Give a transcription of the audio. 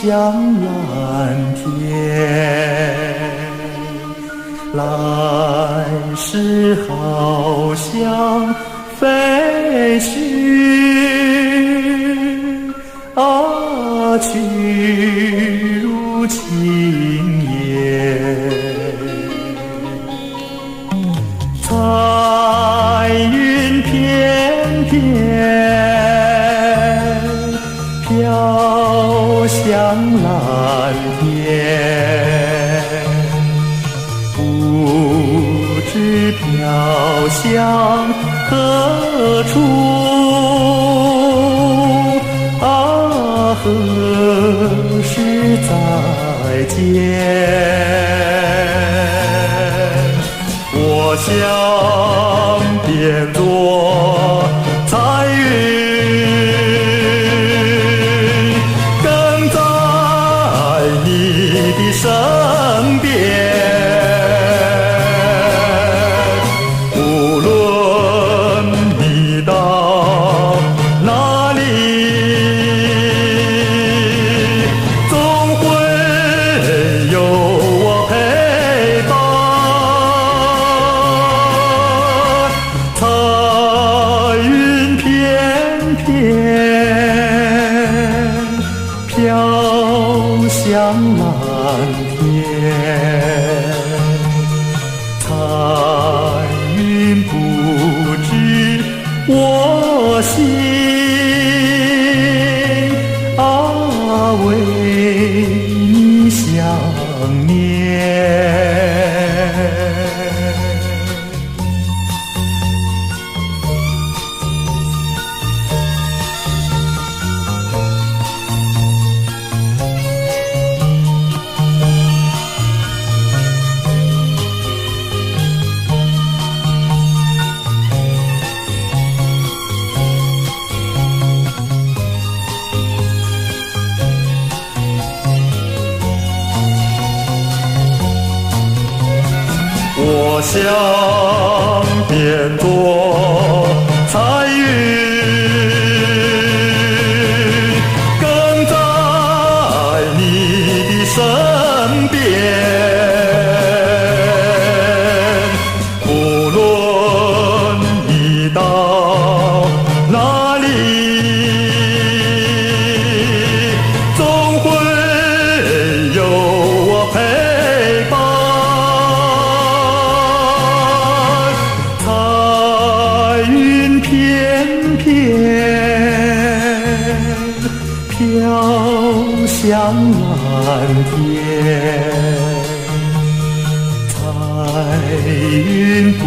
向蓝天，来时好像飞絮，去如轻烟。彩云片片飘向蓝天，不知飘向何处，何时再见？我想变作彩云，跟在你的身边，无论你到哪里，总会有我陪伴。彩云片片飘向蓝天，彩云不知我心，为你想念。我想变作彩云，跟在你的身边，无论你到哪里，总会有我陪伴。片片飘向蓝天，彩云不